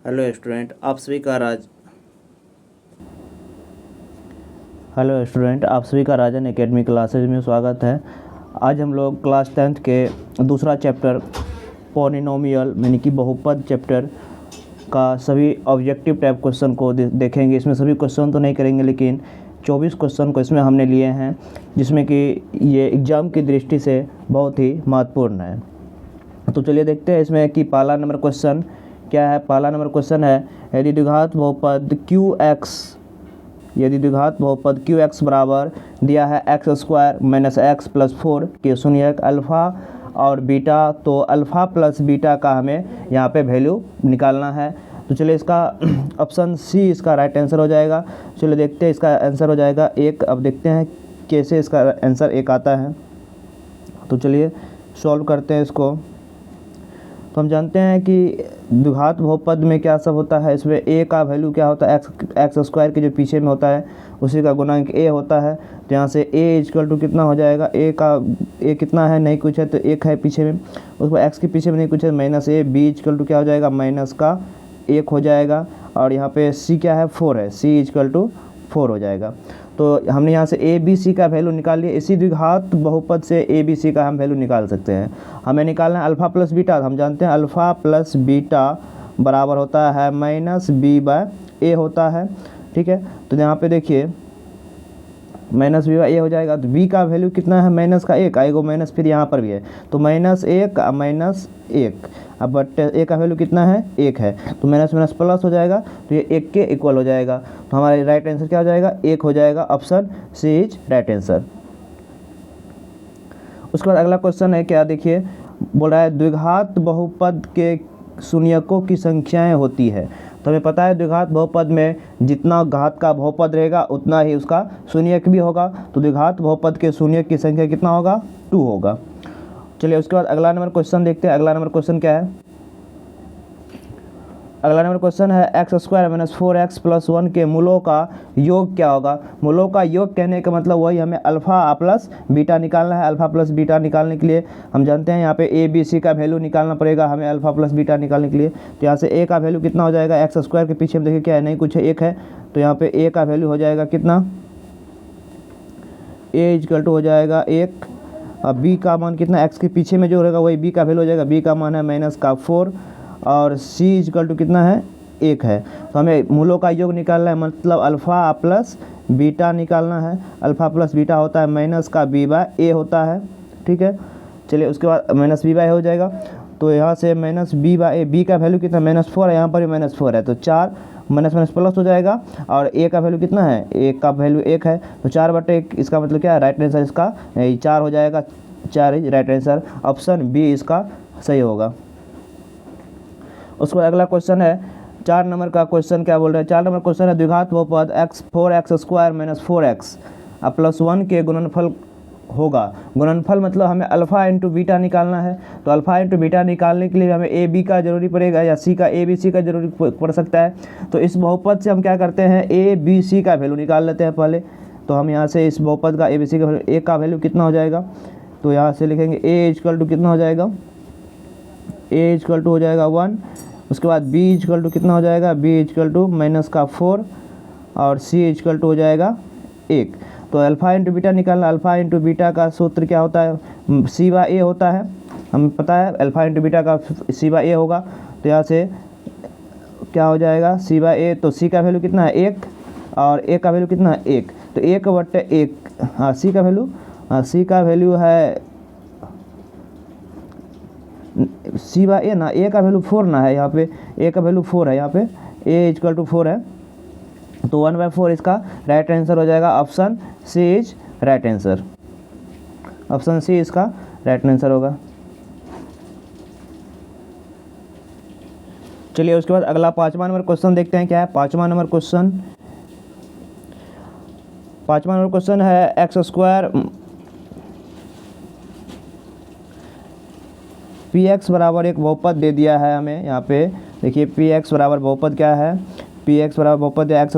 Hello student आप सभी का राजन एकेडमी क्लासेज में स्वागत है। आज हम लोग क्लास 10th के दूसरा चैप्टर पॉलिनोमियल यानी कि बहुपद चैप्टर का सभी ऑब्जेक्टिव टाइप क्वेश्चन को देखेंगे। इसमें सभी क्वेश्चन तो नहीं करेंगे, लेकिन 24 क्वेश्चन को इसमें हमने लिए हैं, जिसमें कि ये एग्ज़ाम की दृष्टि से बहुत ही महत्वपूर्ण है। तो चलिए देखते हैं इसमें कि पहला नंबर क्वेश्चन क्या है। पहला नंबर क्वेश्चन है, यदि द्विघात बहुपद QX बराबर दिया है x² - x + 4 के शून्यक अल्फ़ा और बीटा, तो अल्फ़ा प्लस बीटा का हमें यहाँ पे वैल्यू निकालना है। तो चलिए इसका ऑप्शन सी इसका राइट आंसर हो जाएगा। चलिए देखते हैं इसका आंसर हो जाएगा 1। अब देखते हैं कैसे इसका आंसर 1 आता है। तो चलिए सॉल्व करते हैं इसको। तो हम जानते हैं कि द्विघात बहुपद में क्या सब होता है। इसमें a का वैल्यू क्या होता है, x² के जो पीछे में होता है उसी का गुणांक a होता है। तो यहाँ से a = कितना हो जाएगा, a कितना है, नहीं कुछ है तो 1 है पीछे में, उसको x के पीछे में नहीं कुछ है -a, b = क्या हो जाएगा -1 हो जाएगा। और यहाँ पे c क्या है, 4 है, c = 4 हो जाएगा। तो हमने यहाँ से a b c का वैल्यू निकाल लिया। इसी द्विघात बहुपद से a b c का हम वैल्यू निकाल सकते हैं। हमें निकालना है अल्फ़ा प्लस बीटा। हम जानते हैं अल्फ़ा प्लस बीटा बराबर होता है -b/a होता है, ठीक है। तो यहाँ पे देखिए -b/a हो जाएगा। तो b का वैल्यू कितना है, माइनस का 1 आएगा, माइनस फिर यहाँ पर भी है तो -1 अब बट a का वैल्यू कितना है, 1 है, तो माइनस माइनस प्लस हो जाएगा, तो ये 1 के इक्वल हो जाएगा। तो हमारा राइट आंसर क्या हो जाएगा, 1 हो जाएगा। Option C is right answer. उसके बाद अगला क्वेश्चन है क्या, देखिए बोल रहा है द्विघात बहुपद के शून्यकों की संख्याएं होती है। तो हमें पता है द्विघात बहुपद में जितना घात का बहुपद रहेगा उतना ही उसका शून्यक भी होगा। तो द्विघात बहुपद के शून्यक की संख्या कितना होगा, 2 होगा। चलिए उसके बाद अगला नंबर क्वेश्चन देखते हैं। अगला नंबर क्वेश्चन क्या है, अगला नंबर क्वेश्चन है x² - 4x + 1 के मूलों का योग क्या होगा। मूलों का योग कहने का मतलब वही, हमें अल्फ़ा प्लस बीटा निकालना है। अल्फ़ा प्लस बीटा निकालने के लिए हम जानते हैं यहाँ पे a b c का वैल्यू निकालना पड़ेगा हमें अल्फ़ा प्लस बीटा निकालने के लिए। तो यहाँ से a का वैल्यू कितना हो जाएगा, x² के पीछे में देखिए क्या है, नहीं कुछ है, 1 है। तो यहाँ पे a का वैल्यू हो जाएगा कितना, a = हो जाएगा 1। अब b का मान कितना, x के पीछे में जो रहेगा वही b का वैल्यू हो जाएगा। b का मान है -4 और c = कितना है, 1 है। तो हमें मूलों का योग निकालना है, मतलब अल्फ़ा प्लस बीटा निकालना है। अल्फ़ा प्लस बीटा होता है -b/a होता है, ठीक है। चलिए उसके बाद -b/a हो जाएगा। तो यहाँ से -b/a, b का वैल्यू कितना, -4 है, यहाँ पर भी -4 है, तो 4 माइनस माइनस प्लस हो जाएगा। और a का वैल्यू कितना है, a का वैल्यू 1 है, तो 4/1 इसका मतलब क्या है, राइट आंसर इसका 4 हो जाएगा। 4 is right answer. Option B इसका सही होगा। उसके बाद अगला क्वेश्चन है 4 नंबर का क्वेश्चन क्या बोल रहे हैं। 4 नंबर क्वेश्चन है द्विघात बहुपद 4x² - 4x + 1 के गुणनफल होगा। गुणनफल मतलब हमें अल्फ़ा इंटू बीटा निकालना है। तो अल्फ़ा इंटू बीटा निकालने के लिए हमें ए बी का जरूरी पड़ेगा, या सी का ए बी सी का जरूरी पड़ सकता है। तो इस बहुपद से हम क्या करते हैं, ए बी सी का वैल्यू निकाल लेते हैं पहले। तो हम यहाँ से इस बहुपद का ए बी सी का वैल्यू, ए का वैल्यू कितना हो जाएगा, तो यहाँ से लिखेंगे a = कितना हो जाएगा, a = हो जाएगा 1। उसके बाद b = कितना हो जाएगा, b = -4 और c = हो जाएगा 1। तो अल्फ़ा इंटू बीटा निकालना, अल्फ़ा इंटू बीटा का सूत्र क्या होता है, c/a होता है, हमें पता है अल्फ़ा इंटू बीटा का c/a होगा। तो यहाँ से क्या हो जाएगा, c/a, तो c का वैल्यू कितना है, 1 और a का वैल्यू कितना है, 1। तो 1/1, हाँ c का वैल्यू, हाँ c का वैल्यू है c/a ना, a का वैल्यू 4 ना है, यहाँ पे a का वैल्यू 4 है, यहाँ पे a = 4 है। तो 1/4 इसका राइट आंसर हो जाएगा। Option C is right answer. Option C इसका राइट आंसर होगा। चलिए उसके बाद अगला 5वां नंबर क्वेश्चन देखते हैं क्या है। 5वां नंबर क्वेश्चन है x² px बराबर एक बहुपद दे दिया है हमें। यहाँ पे देखिए px बराबर बहुपद क्या है, px बराबर बहुपद है x² -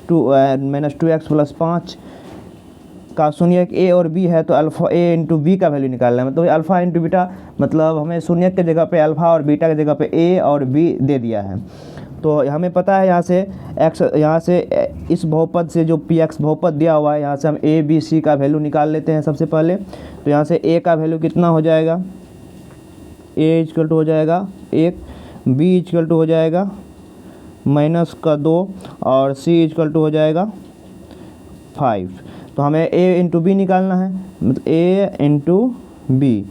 2x + 5 का शून्यक a और b है। तो अल्फ़ा a इंटू बी का वैल्यू निकालना है, मतलब अल्फ़ा इंटू बीटा, मतलब हमें शून्यक के जगह पे अल्फ़ा और बीटा की जगह पे a और b दे दिया है। तो हमें पता है यहाँ से x, यहाँ से इस बहुपद से जो पी एक्स बहुपद दिया हुआ है, यहाँ से हम ए बी सी का वैल्यू निकाल लेते हैं सबसे पहले। तो यहाँ से a का वैल्यू कितना हो जाएगा, a इक्वल टू हो जाएगा 1, b इक्वल टू हो जाएगा -2 और c इक्वल टू हो जाएगा 5। तो हमें a इंटू बी निकालना है, मतलब a इंटू बी।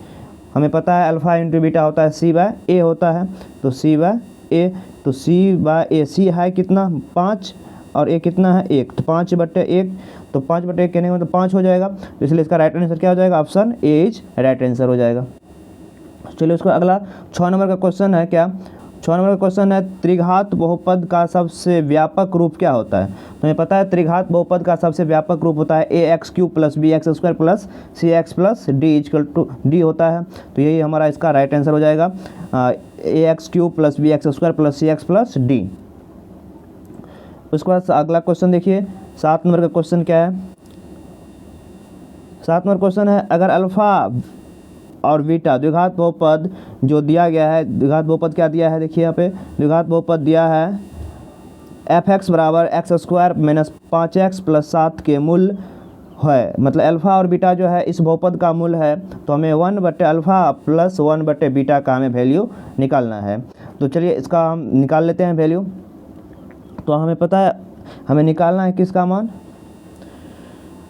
हमें पता है अल्फ़ा इंटू बीटा होता है c बाय a होता है, तो c बाय a, तो c बाय a, c है कितना 5 और a कितना है 1, तो 5/1, तो 5/1 कहने का मतलब 5 हो जाएगा। तो इसलिए इसका राइट आंसर क्या हो जाएगा, option A is right answer हो जाएगा। चलिए उसको अगला 6 नंबर का क्वेश्चन है, क्या 6 नंबर का क्वेश्चन है त्रिघात बहुपद का सबसे व्यापक रूप क्या होता है। तो हमें पता है त्रिघात बहुपद का सबसे व्यापक रूप होता है ax³ + bx² + cx + d equal to d होता है। तो यही हमारा इसका राइट आंसर हो जाएगा, ax³ + bx² + cx + d। उसके बाद अगला क्वेश्चन देखिए 7 नंबर का क्वेश्चन क्या है। 7 नंबर क्वेश्चन है अगर अल्फ़ा और बीटा द्विघात बहुपद जो दिया गया है, द्विघात बहुपद क्या दिया है, देखिए यहाँ पे द्विघात बहुपद दिया है f(x) = x² - 5x + 7 के मूल है, मतलब अल्फ़ा और बीटा जो है इस बहुपद का मूल है। तो हमें 1/α + 1/बीटा का हमें वैल्यू निकालना है। तो चलिए इसका हम निकाल लेते हैं वैल्यू। तो हमें पता है हमें निकालना है किसका मान,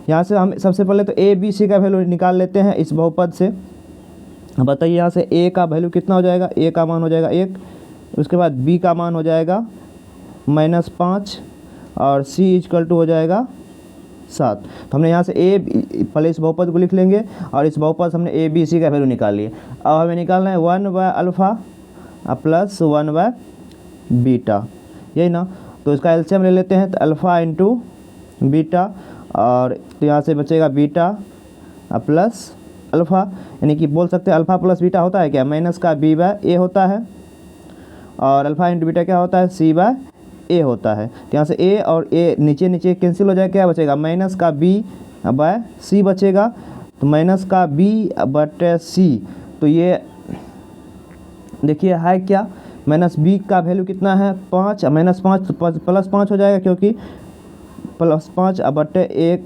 यहाँ से हम सबसे पहले तो ए बी सी का वैल्यू निकाल लेते हैं इस बहुपद से। बताइए यहाँ से a का वैल्यू कितना हो जाएगा, a का मान हो जाएगा 1, उसके बाद b का मान हो जाएगा -5 और c इक्वल टू हो जाएगा 7। तो हमने यहाँ से a पहले इस बहुपद को लिख लेंगे और इस बहुपद से हमने a b c का वैल्यू निकाल लिए। अब हमें निकालना है 1/α + 1/बीटा, यही ना। तो इसका एलसीएम ले लेते हैं, तो अल्फ़ा इंटू बीटा, और तो यहाँ से बचेगा बीटा प्लस अल्फ़ा, यानी कि बोल सकते हैं अल्फ़ा प्लस बीटा होता है क्या, -b/a होता है, और अल्फ़ा इंटू बीटा क्या होता है, c/a होता है। तो यहाँ से a और a नीचे नीचे कैंसिल हो जाएगा, क्या बचेगा -b/c बचेगा, तो -b/c। तो ये देखिए है क्या, -b का वैल्यू कितना है 5, -5 तो +5 हो जाएगा, क्योंकि +5/1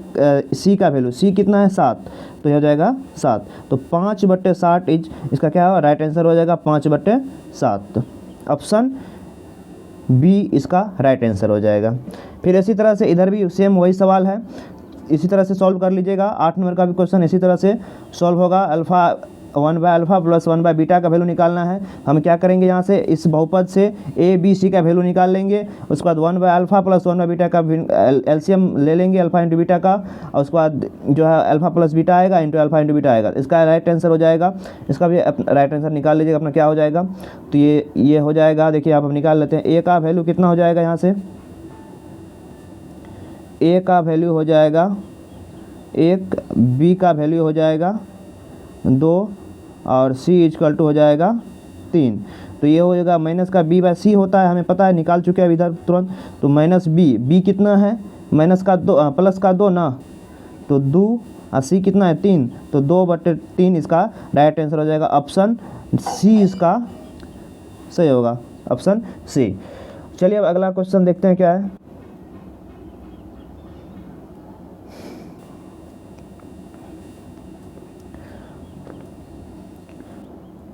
c का वैल्यू c कितना है 7, तो यह हो जाएगा 7। तो 5/7 इज इसका क्या होगा, राइट आंसर हो जाएगा 5/7। ऑप्शन बी इसका राइट आंसर हो जाएगा। फिर इसी तरह से इधर भी सेम वही सवाल है, इसी तरह से सॉल्व कर लीजिएगा। 8 नंबर का भी क्वेश्चन इसी तरह से सॉल्व होगा। 1/α + 1/बीटा का वैल्यू निकालना है। हम क्या करेंगे, यहाँ से इस बहुपद से a b c का वैल्यू निकाल लेंगे, उसके बाद 1/α + 1/बीटा का एलसीएम ले लेंगे अल्फ़ा इंटू बीटा का, और उसके बाद जो है अल्फ़ा प्लस बीटा आएगा इंटू अल्फ़ा इंटू बीटा आएगा, इसका राइट आंसर हो जाएगा। इसका भी राइट आंसर निकाल लीजिएगा अपना क्या हो जाएगा। तो ये हो जाएगा, देखिए आप हम निकाल लेते हैं। a का वैल्यू कितना हो जाएगा, यहाँ से a का वैल्यू हो जाएगा 1, b का वैल्यू हो जाएगा 2 और c इक्वल टू हो जाएगा 3। तो ये हो जाएगा -b/c होता है, हमें पता है, निकाल चुके हैं अभी इधर तुरंत। तो -b कितना है, +2 ना, तो 2 और c कितना है 3, तो 2/3 इसका राइट आंसर हो जाएगा। ऑप्शन सी इसका सही होगा, ऑप्शन सी। चलिए अब अगला क्वेश्चन देखते हैं क्या है।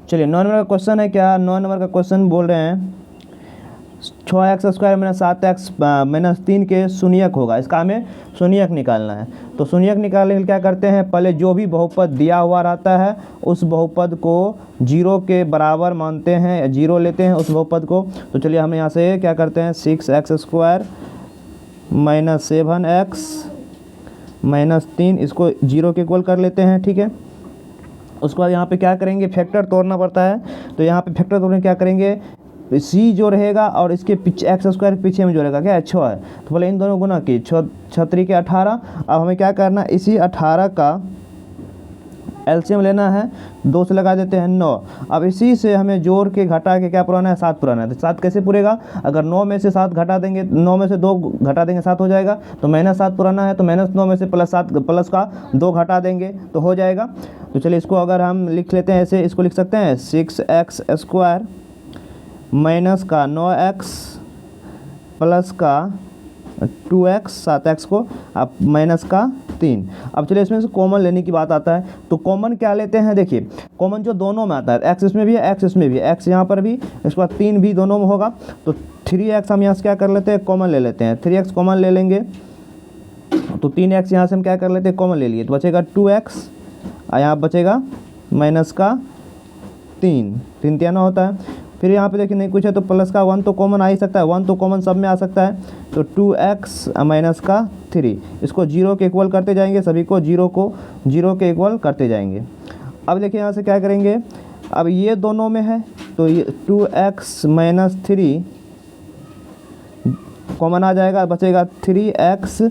चलिए 9 नंबर का क्वेश्चन है, क्या 9 नंबर का क्वेश्चन बोल रहे हैं 6x² - 7x - 3 के शून्यक होगा, इसका हमें शून्यक निकालना है। तो शून्यक निकालने के लिए क्या करते हैं, पहले जो भी बहुपद दिया हुआ रहता है उस बहुपद को 0 के बराबर मानते हैं, 0 लेते हैं उस बहुपद को। तो चलिए हम यहाँ से क्या करते हैं, 6x² - 7x - 3 इसको 0 के इक्वल कर लेते हैं, ठीक है। उसके बाद यहाँ पे क्या करेंगे, फैक्टर तोड़ना पड़ता है। तो यहाँ पे फैक्टर तोड़ने क्या करेंगे, c जो रहेगा और इसके पीछे x² पीछे में जो रहेगा क्या है 6 है, तो बोले इन दोनों गुना की 6 3 × 18। अब हमें क्या करना है, इसी 18 का एलसीएम लेना है, 2 से लगा देते हैं 9। अब इसी से हमें जोड़ के घटा के क्या पुराना है, 7 पुराना है। तो 7 कैसे पूरेगा, अगर 9 में से 7 घटा देंगे, 9 में से 2 घटा देंगे 7 हो जाएगा। तो -7 पुराना है, तो -9 में से +7 प्लस का 2 घटा देंगे तो हो जाएगा। तो चलिए इसको अगर हम लिख लेते हैं ऐसे, इसको लिख सकते हैं 6x² - 9x प्लस का 2x 7x को अब माइनस का 3। अब चलिए इसमें से कॉमन लेने की बात आता है, तो कॉमन क्या लेते हैं, देखिए कॉमन जो दोनों में आता है, x इसमें भी है x इसमें भी है, x यहाँ पर भी, इसके बाद 3 भी दोनों में होगा, तो 3x हम यहाँ से क्या कर लेते हैं, कॉमन ले लेते हैं, 3x कॉमन ले लेंगे, तो 3x यहाँ से हम क्या कर लेते हैं, कॉमन ले लिए, तो बचेगा 2x और यहाँ बचेगा माइनस का 3, 3 तियाना होता है। फिर यहाँ पे देखिए नहीं कुछ है तो प्लस का 1 तो कॉमन आ ही सकता है, 1 तो कॉमन सब में आ सकता है, तो 2x माइनस का 3, इसको 0 के इक्वल करते जाएंगे, सभी को 0 के इक्वल करते जाएंगे। अब देखिए यहाँ से क्या करेंगे, अब ये दोनों में है तो ये 2x माइनस 3 कॉमन आ जाएगा, बचेगा 3x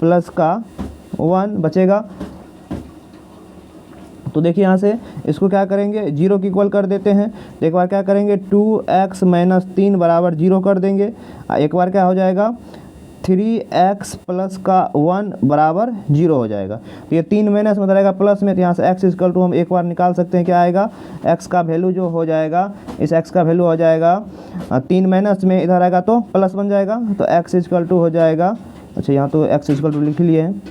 प्लस का 1 बचेगा। तो देखिए यहाँ से इसको क्या करेंगे, 0 की इक्वल कर देते हैं, तो एक बार क्या करेंगे 2x माइनस 3 बराबर 0 कर देंगे, एक बार क्या हो जाएगा 3x प्लस का 1 बराबर 0 हो जाएगा। तो ये 3 माइनस में रहेगा प्लस में, तो यहाँ से x इक्वल टू हम एक बार निकाल सकते हैं, क्या आएगा x का वैल्यू जो हो जाएगा, इस x का वैल्यू हो जाएगा 3 माइनस में इधर आएगा तो प्लस बन जाएगा, तो x इक्वल टू हो जाएगा, अच्छा यहाँ तो x इक्वल टू लिख लिए हैं,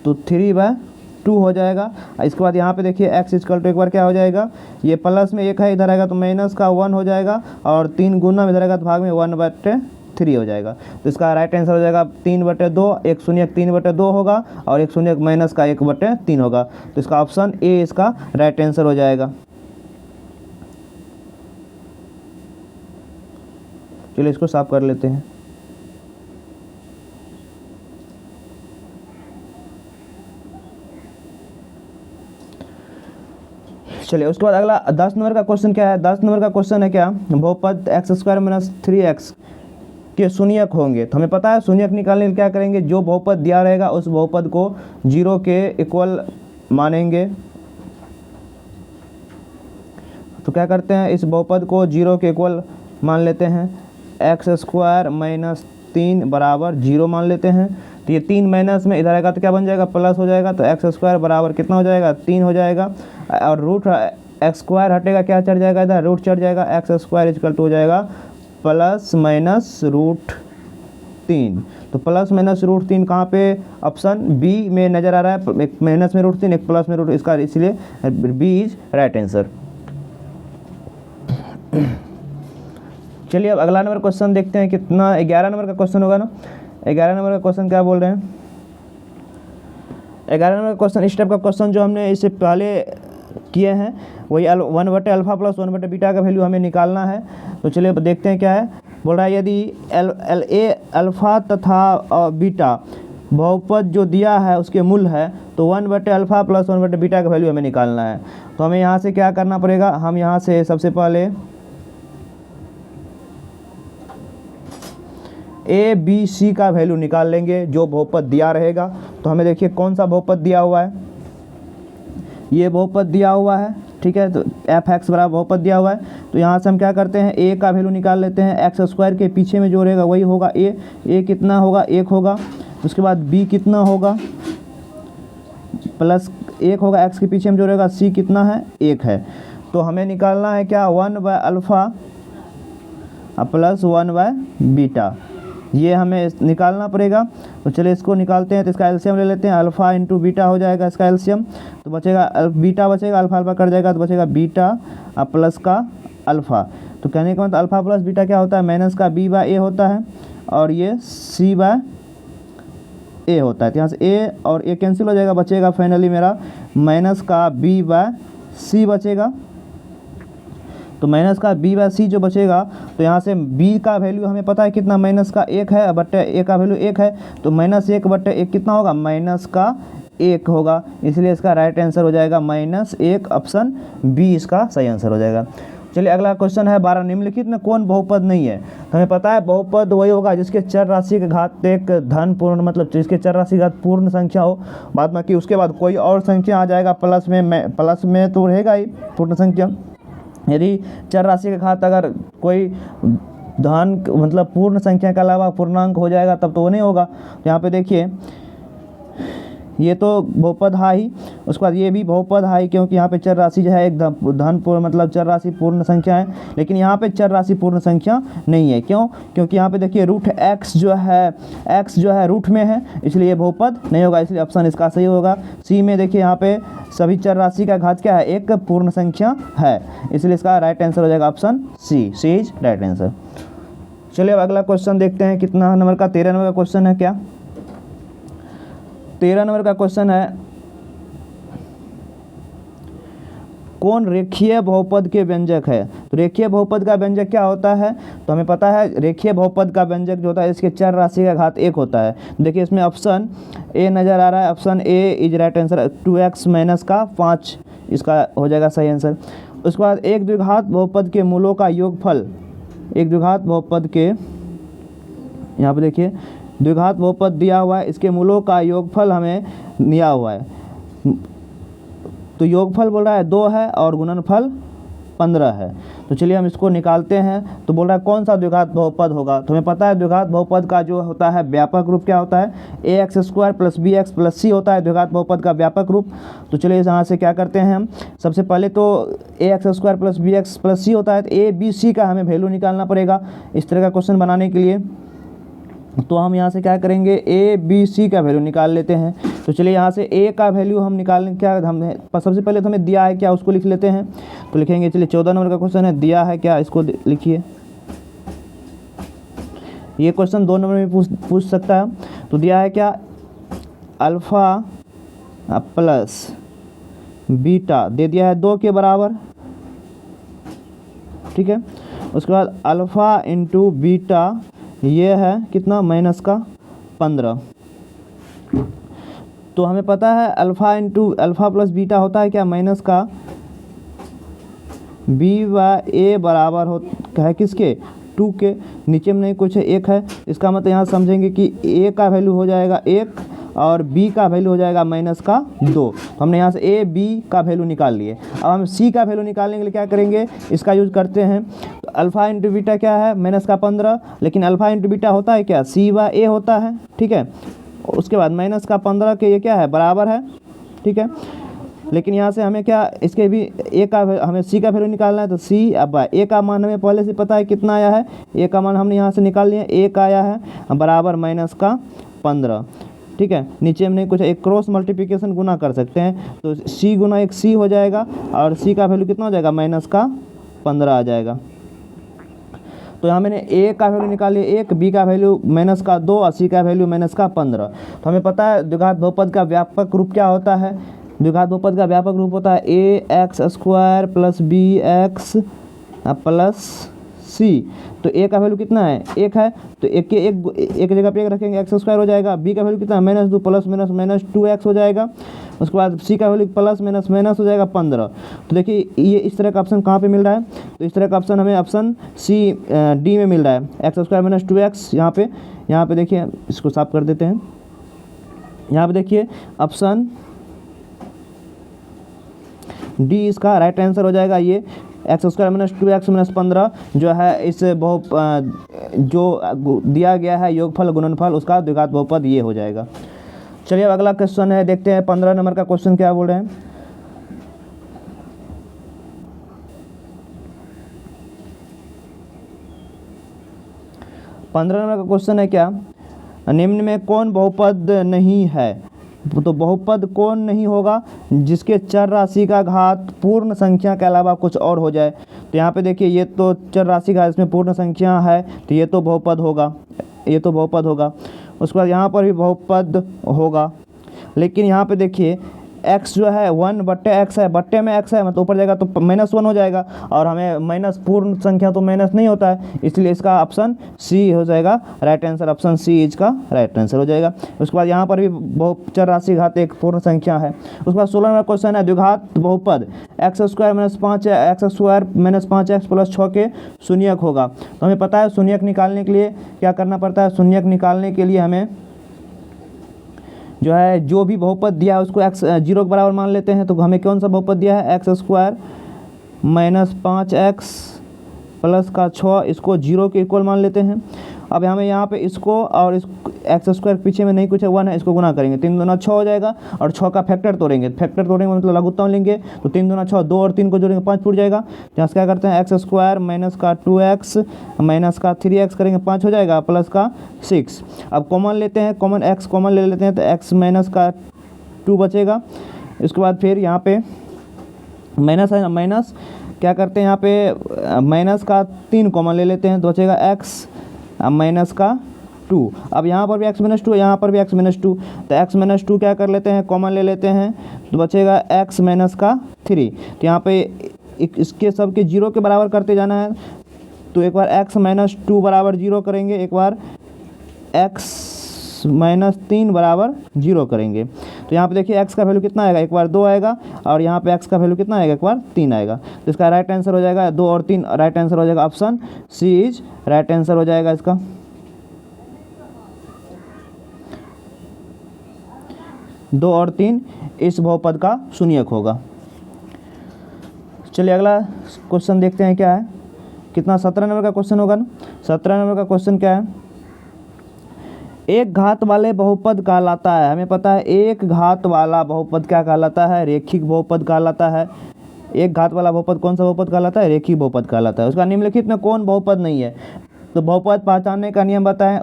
तो 3/2 हो जाएगा। इसके बाद यहाँ पे देखिए x इक्वल टू एक बार क्या हो जाएगा, ये प्लस में 1 है इधर आएगा तो माइनस का 1 हो जाएगा, और 3 गुना में इधर आएगा तो भाग में 1/3 हो जाएगा। तो इसका राइट आंसर हो जाएगा 3/2, 1 शून्य 3/2 होगा, और 1 शून्य माइनस का 1/3 होगा, तो इसका ऑप्शन ए इसका राइट आंसर हो जाएगा। चलिए इसको साफ कर लेते हैं। चलिए उसके बाद अगला 10 नंबर का क्वेश्चन क्या है, 10 नंबर का क्वेश्चन है क्या, बहुपद x² माइनस 3x के शून्यक होंगे। तो हमें पता है शून्यक निकालने के लिए क्या करेंगे, जो बहुपद दिया रहेगा उस बहुपद को 0 के इक्वल मानेंगे। तो क्या करते हैं, इस बहुपद को 0 के इक्वल मान लेते हैं, x² माइनस 3 बराबर 0 मान लेते हैं। तो ये 3 माइनस में इधर आएगा तो क्या बन जाएगा, प्लस हो जाएगा, तो x² बराबर कितना हो जाएगा 3 हो जाएगा, और रूट x² हटेगा क्या चढ़ जाएगा इधर, रूट चढ़ जाएगा, x² इक्वल टू हो जाएगा प्लस माइनस रूट 3। तो प्लस माइनस रूट 3 कहाँ पे, ऑप्शन बी में नज़र आ रहा है, एक माइनस में रूट 3 एक प्लस में रूट, इसका इसलिए बी इज राइट आंसर। चलिए अब अगला नंबर क्वेश्चन देखते हैं कितना, 11 नंबर का क्वेश्चन होगा ना। 11 नंबर का क्वेश्चन क्या बोल रहे हैं, 11 नंबर का क्वेश्चन इस टाइप का क्वेश्चन जो हमने इससे पहले किए हैं वही 1/अल्फा प्लस 1/बीटा का वैल्यू हमें निकालना है। तो चलिए देखते हैं क्या है, बोल रहा है यदि अल्फा तथा बीटा बहुपद जो दिया है उसके मूल है तो 1/अल्फा प्लस 1/बीटा का वैल्यू हमें निकालना है। तो हमें यहाँ से क्या करना पड़ेगा, हम यहाँ से सबसे पहले ए बी सी का वैल्यू निकाल लेंगे जो बहुपद दिया रहेगा। तो हमें देखिए कौन सा बहुपद दिया हुआ है, ये बहुपद दिया हुआ है, ठीक है, तो f(x) बराबर बहुपद दिया हुआ है। तो यहाँ से हम क्या करते हैं, a का वैल्यू निकाल लेते हैं, x² के पीछे में जो रहेगा वही होगा a कितना होगा 1 होगा, उसके बाद b कितना होगा प्लस 1 होगा, x के पीछे में जो रहेगा c कितना है 1 है। तो हमें निकालना है क्या 1/अल्फा प्लस 1/बीटा, ये हमें निकालना पड़ेगा। तो चलिए इसको निकालते हैं, तो इसका एलसीएम ले लेते हैं, अल्फ़ा इंटू बीटा हो जाएगा इसका एलसीएम, तो बचेगा बीटा बचेगा, अल्फ़ा अल्फ़ा कट जाएगा तो बचेगा बीटा प्लस का अल्फ़ा। तो कहने का मतलब अल्फ़ा प्लस बीटा क्या होता है, माइनस का b/a होता है, और ये c/a होता है। तो यहाँ से a और a कैंसिल हो जाएगा, बचेगा फाइनली मेरा माइनस का b/c बचेगा। तो माइनस का b/c जो बचेगा, तो यहाँ से b का वैल्यू हमें पता है कितना, माइनस का 1 है, बट्टे a का वैल्यू 1 है, तो -1/1 कितना होगा, माइनस का 1 होगा, इसलिए इसका राइट आंसर हो जाएगा -1, ऑप्शन बी इसका सही आंसर हो जाएगा। चलिए अगला क्वेश्चन है 12, निम्नलिखित में कौन बहुपद नहीं है। तो हमें पता है बहुपद वही होगा जिसके चर राशि के घात एक धन पूर्ण, मतलब जिसके चर राशि का पूर्ण संख्या हो, बाद में कि उसके बाद कोई और संख्या आ जाएगा प्लस में तो रहेगा ही पूर्ण संख्या। यदि चर राशि के घात अगर कोई धन मतलब पूर्ण संख्या के अलावा पूर्णांक हो जाएगा तब तो वो नहीं होगा। तो यहाँ पे देखिए ये तो बहुपद है ही, उसके बाद ये भी बहुपद है ही, क्योंकि यहाँ पे चर राशि जो है एक धन पूर्ण मतलब चर राशि पूर्ण संख्या है, लेकिन यहाँ पे चर राशि पूर्ण संख्या नहीं है। क्यों? क्योंकि यहाँ पे देखिए रूट x जो है रूट में है, इसलिए ये बहुपद नहीं होगा, इसलिए ऑप्शन इसका सही होगा। सी में देखिए यहाँ पे सभी चर राशि का घात क्या है, एक पूर्ण संख्या है, इसलिए इसका राइट आंसर हो जाएगा option C is right answer. चलिए अब अगला क्वेश्चन देखते हैं, कितना नंबर का, 13 नंबर का क्वेश्चन है क्या? 13 नंबर का क्वेश्चन है, कौन रेखीय बहुपद के व्यंजक है? तो रेखीय बहुपद का व्यंजक क्या होता है? तो हमें पता है रेखीय बहुपद का व्यंजक जो होता है इसके चर राशि का घात 1 होता है। देखिए इसमें ऑप्शन ए नज़र आ रहा है, option A is right answer, 2x minus का 5 इसका हो जाएगा सही आंसर। उसके बाद एक द्विघात बहुपद के मूलों का योगफल, एक द्विघात बहुपद के, यहाँ पे देखिए द्विघात बहुपद दिया हुआ है, इसके मूलों का योगफल हमें दिया हुआ है, तो योगफल बोल रहा है 2 है और गुणनफल 15 है। तो चलिए हम इसको निकालते हैं। तो बोल रहा है कौन सा द्विघात बहुपद होगा? तो हमें पता है द्विघात बहुपद का जो होता है व्यापक रूप क्या होता है, ax² + bx + c होता है द्विघात बहुपद का व्यापक रूप। तो चलिए यहाँ से क्या करते हैं हम, सबसे पहले तो ax² + bx + c होता है, तो a b c का हमें वैल्यू निकालना पड़ेगा इस तरह का क्वेश्चन बनाने के लिए। तो हम यहाँ से क्या करेंगे, ए बी सी का वैल्यू निकाल लेते हैं। तो चलिए यहाँ से ए का वैल्यू हम निकालने, क्या हमने सबसे पहले तो हमें दिया है क्या उसको लिख लेते हैं। तो लिखेंगे, चलिए 14 नंबर का क्वेश्चन है, दिया है क्या, इसको लिखिए। ये क्वेश्चन 2 नंबर में पूछ सकता है। तो दिया है क्या, अल्फ़ा प्लस बीटा दे दिया है 2 के बराबर, ठीक है। उसके बाद अल्फ़ा इंटू बीटा ये है कितना, माइनस का 15। तो हमें पता है अल्फ़ा प्लस बीटा होता है क्या, माइनस का बी व ए बराबर है किसके, 2 के। नीचे में नहीं कुछ है, 1 है, इसका मतलब यहाँ समझेंगे कि ए का वैल्यू हो जाएगा 1 और बी का वैल्यू हो जाएगा माइनस का 2। तो हमने यहाँ से ए बी का वैल्यू निकाल लिए। अब हम सी का वैल्यू निकालने के लिए क्या करेंगे, इसका यूज़ करते हैं। तो अल्फ़ा इंटू बीटा क्या है, माइनस का 15, लेकिन अल्फ़ा इंटू बीटा होता है क्या, सी व ए होता है, ठीक है। उसके बाद माइनस का 15 के ये क्या है, बराबर है, ठीक है। लेकिन यहाँ से हमें क्या, इसके भी ए का हमें सी का वैल्यू निकालना है। तो सी, अब ए का मान हमें पहले से पता है कितना आया है, ए का मान हमने यहाँ से निकाल लिया, 1 आया है बराबर माइनस का 15, ठीक है। नीचे में नहीं कुछ, एक क्रॉस मल्टीप्लिकेशन गुना कर सकते हैं, तो सी गुना 1 सी हो जाएगा और सी का वैल्यू कितना हो जाएगा, माइनस का 15 आ जाएगा। तो यहाँ मैंने ए का वैल्यू निकाल लिया 1, बी का वैल्यू माइनस का 2 और सी का वैल्यू माइनस का 15। तो हमें पता है द्विघात बहुपद का व्यापक रूप क्या होता है, द्विघात बहुपद का व्यापक रूप होता है ax² + bx + c। तो a का वैल्यू कितना है, 1 है, तो एक जगह पे 1 रखेंगे, x² हो जाएगा। b का वैल्यू कितना है, -2 + -2x हो जाएगा। उसके बाद c का वैल्यू प्लस माइनस हो जाएगा 15। तो देखिए ये इस तरह का ऑप्शन कहाँ पे मिल रहा है, तो इस तरह का ऑप्शन हमें ऑप्शन सी डी में मिल रहा है, x² - 2x। यहाँ पे देखिए, इसको साफ कर देते हैं। यहाँ पे देखिए ऑप्शन डी इसका राइट आंसर हो जाएगा। ये x² - 2x - 15 जो है इस जो दिया गया है योगफल गुणनफल, उसका द्विघात बहुपद ये हो जाएगा। चलिए अब अगला क्वेश्चन है, देखते हैं 15 नंबर का क्वेश्चन क्या बोल रहे हैं। पंद्रह नंबर का क्वेश्चन है क्या, निम्न में कौन बहुपद नहीं है? तो बहुपद कौन नहीं होगा जिसके चर राशि का घात पूर्ण संख्या के अलावा कुछ और हो जाए। तो यहाँ पे देखिए ये तो चर राशि का इसमें पूर्ण संख्या है, तो ये तो बहुपद होगा, ये तो बहुपद होगा। उसके बाद यहाँ पर भी बहुपद होगा, लेकिन यहाँ पे देखिए x जो है 1/x है, बट्टे में x है, मतलब ऊपर जाएगा तो -1 हो जाएगा, और हमें माइनस पूर्ण संख्या तो माइनस नहीं होता है, इसलिए इसका ऑप्शन सी हो जाएगा राइट आंसर, ऑप्शन सी इसका राइट आंसर हो जाएगा। उसके बाद यहाँ पर भी बहुचर राशि घात एक पूर्ण संख्या है। उसके बाद 16 नंबर क्वेश्चन है, द्विघात बहुपद x² - 5 x² - 5x + 6 के शून्यक होगा। तो हमें पता है शून्यक निकालने के लिए क्या करना पड़ता है, शून्यक निकालने के लिए हमें जो है जो भी बहुपद दिया है उसको x 0 के बराबर मान लेते हैं। तो हमें कौन सा बहुपद दिया है, x² - 5x + 6, इसको 0 के इक्वल मान लेते हैं। अब हमें यहाँ पे इसको और इस एक्स स्क्वायर पीछे में नहीं कुछ है 1 है, इसको गुना करेंगे, 3 दूना 6 हो जाएगा और 6 का फैक्टर तोड़ेंगे, फैक्टर तोड़ेंगे मतलब लघुत्तम लेंगे, तो 3 दूना 6, 2 और 3 को जोड़ेंगे 5 फुट जाएगा। यहाँ से क्या करते हैं एक्स स्क्वायर माइनस का 2x माइनस का 3x करेंगे 5 हो जाएगा प्लस का 6। अब कॉमन लेते हैं, कॉमन x कॉमन ले लेते हैं तो x माइनस का 2 बचेगा। इसके बाद फिर यहाँ पे माइनस है, माइनस क्या करते हैं यहाँ पे माइनस का 3 कॉमन ले लेते हैं तो बचेगा x माइनस का 2। अब यहाँ पर भी x माइनस 2 है, यहाँ पर भी x माइनस 2, तो x माइनस 2 क्या कर लेते हैं कॉमन ले लेते हैं तो बचेगा x माइनस का 3। तो यहाँ पे इसके सब के 0 के बराबर करते जाना है, तो एक बार x माइनस 2 बराबर 0 करेंगे, एक बार x माइनस 3 बराबर 0 करेंगे। तो यहाँ पे देखिए x का वैल्यू कितना आएगा, एक बार 2 आएगा और यहाँ पे x का वैल्यू कितना आएगा, एक बार 3 आएगा। तो इसका राइट आंसर हो जाएगा 2 और 3, राइट आंसर हो जाएगा option C is right answer हो जाएगा इसका। दो और 3 इस बहुपद का शून्यक होगा। चलिए अगला क्वेश्चन देखते हैं क्या है, कितना 17 नंबर का क्वेश्चन होगा ना। 17 नंबर का क्वेश्चन क्या है, एक घात वाले बहुपद कहलाता है, हमें पता है एक घात वाला बहुपद क्या कहलाता है, रेखिक बहुपद कहलाता है। एक घात वाला बहुपद कौन सा बहुपद कहलाता है, रेखिक बहुपद कहलाता है। उसका निम्नलिखित में कौन बहुपद नहीं है, तो बहुपद पहचानने का नियम बताएं,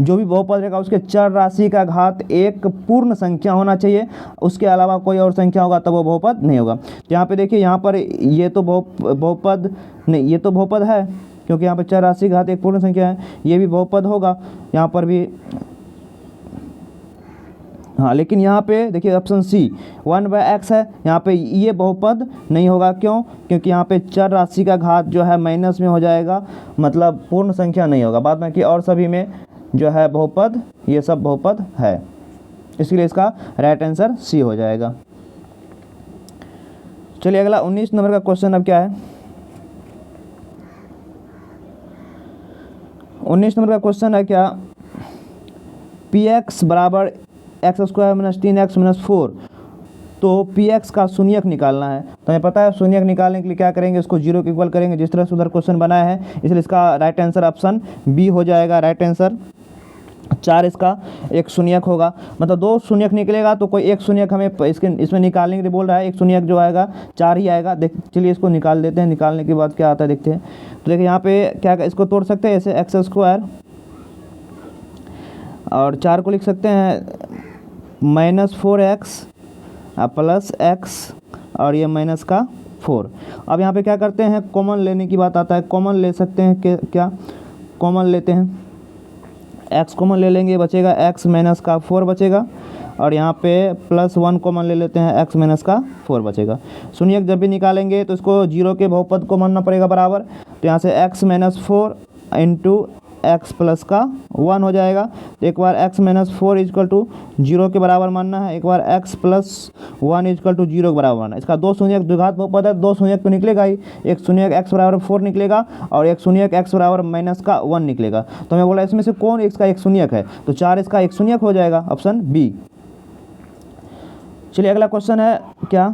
जो भी बहुपद रहेगा उसके चर राशि का घात एक पूर्ण संख्या होना चाहिए, उसके अलावा कोई और संख्या होगा तब वो बहुपद नहीं होगा। तो यहाँ पे देखिए, यहाँ पर ये तो बहुपद नहीं, ये तो बहुपद है क्योंकि यहाँ पर चर राशि का घात एक पूर्ण संख्या है, ये भी बहुपद होगा यहाँ पर भी, हाँ। लेकिन यहाँ पे देखिए ऑप्शन सी 1/x है, यहाँ पे ये बहुपद नहीं होगा, क्यों, क्योंकि यहाँ पे चर राशि का घात जो है माइनस में हो जाएगा, मतलब पूर्ण संख्या नहीं होगा। बाद में कि और सभी में जो है बहुपद, ये सब बहुपद है, इसलिए इसका राइट आंसर सी हो जाएगा। चलिए अगला 19 नंबर का क्वेश्चन अब क्या है, 19 नंबर का क्वेश्चन है क्या, px बराबर x square minus 3x minus 4, तो px का शून्यक निकालना है। तो हमें पता है शून्यक निकालने के लिए क्या करेंगे, उसको 0 के इक्वल करेंगे, जिस तरह से उधर क्वेश्चन बनाया है, इसलिए इसका राइट आंसर ऑप्शन बी हो जाएगा, राइट आंसर। 4 इसका एक शून्यक होगा, मतलब 2 शून्यक निकलेगा तो कोई एक शून्यक हमें इसमें निकालने के लिए बोल रहा है, एक शून्यक जो आएगा 4 ही आएगा। चलिए इसको निकाल देते हैं, निकालने के बाद क्या आता है देखते हैं। तो देखिए यहाँ पे क्या इसको तोड़ सकते हैं ऐसे, एक्स स्क्वायर और 4 को लिख सकते हैं माइनस 4x प्लस x और ये माइनस का 4। अब यहाँ पे क्या करते हैं, कॉमन लेने की बात आता है, कॉमन ले सकते हैं क्या, कॉमन लेते हैं, x कॉमन ले लेंगे, बचेगा x माइनस का 4 बचेगा, और यहाँ पे प्लस 1 कॉमन ले लेते हैं, x माइनस का 4 बचेगा। शून्यक जब भी निकालेंगे तो इसको 0 के बहुपद को मानना पड़ेगा बराबर, तो यहाँ से x minus 4 into x plus का 1 हो जाएगा। तो एक बार x माइनस 4 इजकल टू 0 के बराबर मानना है, एक बार x प्लस 1 इजकल टू 0 के बराबर मानना है। इसका 2 शून्यक द्विघात बहुपद है, 2 शून्यक तो निकलेगा ही, एक शून्यक x बराबर 4 निकलेगा और एक शून्यक x बराबर माइनस का 1 निकलेगा। तो हमें बोला इसमें से कौन इसका एक शून्यक है, तो 4 इसका एक शून्यक हो जाएगा, ऑप्शन बी। चलिए अगला क्वेश्चन है क्या,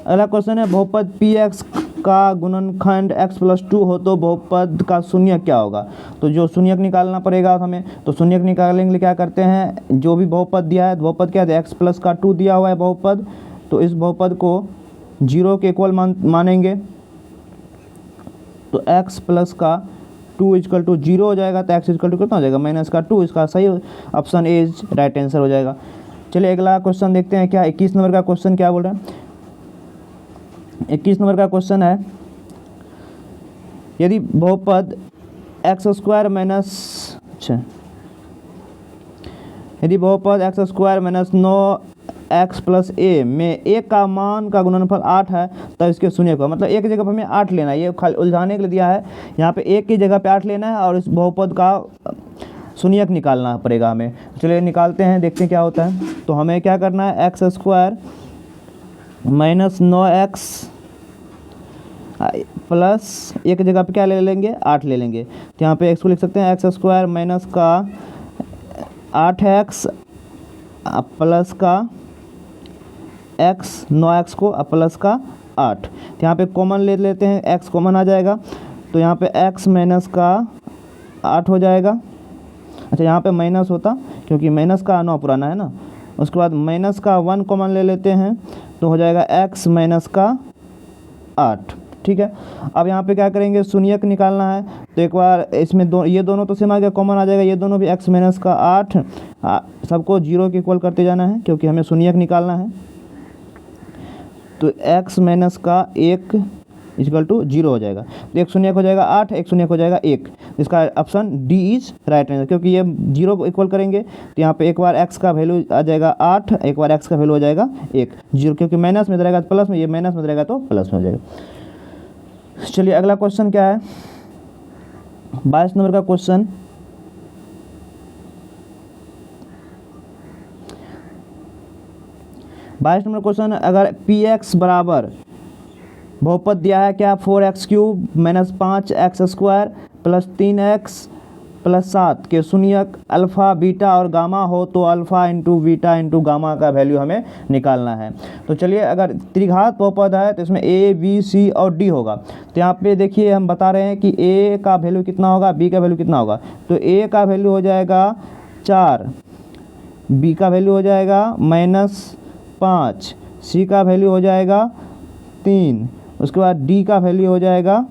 अगला क्वेश्चन है बहुपद px का गुणनखंड x प्लस 2 हो तो बहुपद का शून्यक क्या होगा। तो जो शून्यक निकालना पड़ेगा हमें, तो शून्यक निकालने के लिए क्या करते हैं, जो भी बहुपद दिया है, बहुपद क्या है, x प्लस का 2 दिया हुआ है बहुपद, तो इस बहुपद को 0 के इक्वल मानेंगे, तो x प्लस का 2 इजकल टू 0 हो जाएगा, तो x इजकल टू कितना हो जाएगा, माइनस का 2, इसका सही option A is right answer हो जाएगा। चलिए अगला क्वेश्चन देखते हैं क्या, 21 नंबर का क्वेश्चन क्या बोल रहा है। 21 नंबर का क्वेश्चन है, यदि बहुपद एक्स स्क्वायर माइनस, अच्छा, यदि बहुपद x square minus 9x plus a में a का मान का गुणनफल 8 है तो इसके शून्यक होगा, मतलब एक जगह पर हमें 8 लेना है, ये खाली उलझाने के लिए दिया है, यहाँ पे एक की जगह पे 8 लेना है और इस बहुपद का शून्यक निकालना पड़ेगा हमें। चलिए निकालते हैं, देखते हैं क्या होता है। तो हमें क्या करना है, x square minus 9x plus एक जगह पे क्या ले लेंगे, 8 ले लेंगे, तो यहाँ पे x को लिख सकते हैं एक्स स्क्वायर माइनस का 8x प्लस का x, 9x को प्लस का 8। तो यहाँ पे कॉमन ले लेते हैं, x कॉमन आ जाएगा, तो यहाँ पे x माइनस का 8 हो जाएगा। अच्छा यहाँ पे माइनस होता क्योंकि माइनस का 9 पुराना है ना। उसके बाद माइनस का 1 कॉमन ले लेते हैं तो हो जाएगा x माइनस का 8। ठीक है, अब यहाँ पे क्या करेंगे, शून्यक निकालना है। तो एक बार इसमें ये दोनों तो सेम आ गया, कॉमन आ जाएगा, ये दोनों भी x माइनस का 8 सबको 0 के इक्वल करते जाना है क्योंकि हमें शून्यक निकालना है। तो x माइनस का 1 इक्वल टू 0 हो जाएगा। तो एक शून्यक हो जाएगा 8, एक शून्यक हो जाएगा 1। इसका option D is right answer, क्योंकि ये 0 को इक्वल करेंगे तो यहाँ पे एक बार x का वैल्यू आ जाएगा 8, एक बार x का वैल्यू हो जाएगा 1, 0, क्योंकि माइनस में रहेगा तो प्लस में, ये माइनस में रहेगा तो प्लस में हो जाएगा। चलिए अगला क्वेश्चन क्या है, 22 नंबर का क्वेश्चन। बाईस नंबर क्वेश्चन, अगर पी एक्स बराबर बहुपद दिया है क्या, 4x³ minus 5x² plus 3x plus 7 के शून्यक अल्फ़ा, बीटा और गामा हो तो alpha into beta into gamma का वैल्यू हमें निकालना है। तो चलिए, अगर त्रिघात बहुपद है तो इसमें a, b, c और d होगा। तो यहाँ पे देखिए हम बता रहे हैं कि a का वैल्यू कितना होगा, b का वैल्यू कितना होगा। तो a का वैल्यू हो जाएगा 4, b का वैल्यू हो जाएगा -5, c का वैल्यू हो जाएगा 3, उसके बाद d का वैल्यू हो जाएगा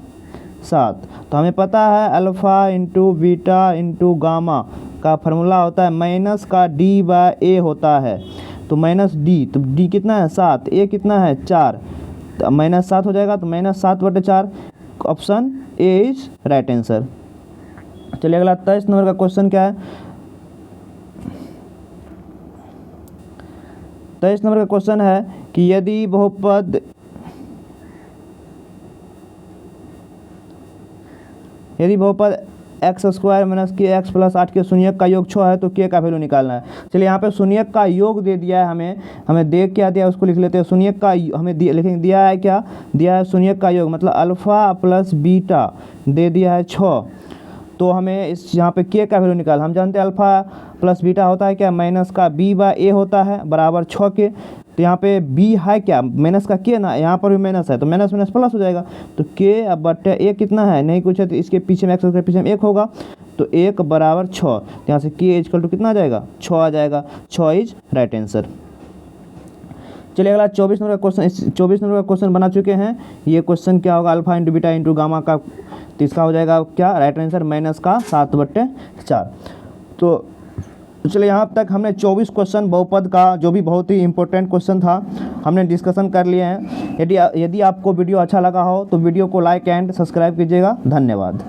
7। तो हमें पता है alpha into beta into gamma का फार्मूला होता है माइनस का d/a होता है। तो माइनस d, तो d कितना है 7, a कितना है 4, तो -7 हो जाएगा। तो -7/4, option A is right answer. चलिए अगला 23 नंबर का क्वेश्चन क्या है। 23 नंबर का क्वेश्चन है कि यदि बहुपद x² माइनस kx प्लस 8 के शून्यक का योग 6 है तो k का वैल्यू निकालना है। चलिए यहाँ पे शून्यक का योग दे दिया है हमें दे क्या दिया है उसको लिख लेते हैं। शून्यक का हमें लिखेंगे, दिया है क्या, दिया है शून्यक का योग मतलब अल्फ़ा प्लस बीटा दे दिया है 6। तो हमें इस यहाँ पे k का वैल्यू निकाल, हम जानते हैं अल्फ़ा प्लस बीटा होता है क्या, माइनस का b/a होता है बराबर 6 के। तो यहाँ पे b है क्या, माइनस का k ना, यहाँ पर भी माइनस है तो माइनस माइनस प्लस हो जाएगा। तो k अब बटे a कितना है, नहीं कुछ है तो इसके पीछे में x के पीछे में 1 होगा, तो 1 बराबर 6। तो यहाँ से k इक्वल टू कितना आ जाएगा, 6 आ जाएगा। 6 इज राइट आंसर। चलिए अगला 24 नंबर का क्वेश्चन, 24 नंबर का क्वेश्चन बना चुके हैं। ये क्वेश्चन क्या होगा, alpha into beta into gamma का, तो इसका हो जाएगा क्या राइट आंसर, -7/4। तो चलिए यहाँ तक हमने 24 क्वेश्चन बहुपद का, जो भी बहुत ही इंपॉर्टेंट क्वेश्चन था, हमने डिस्कशन कर लिए हैं। यदि आपको वीडियो अच्छा लगा हो तो वीडियो को लाइक एंड सब्सक्राइब कीजिएगा। धन्यवाद।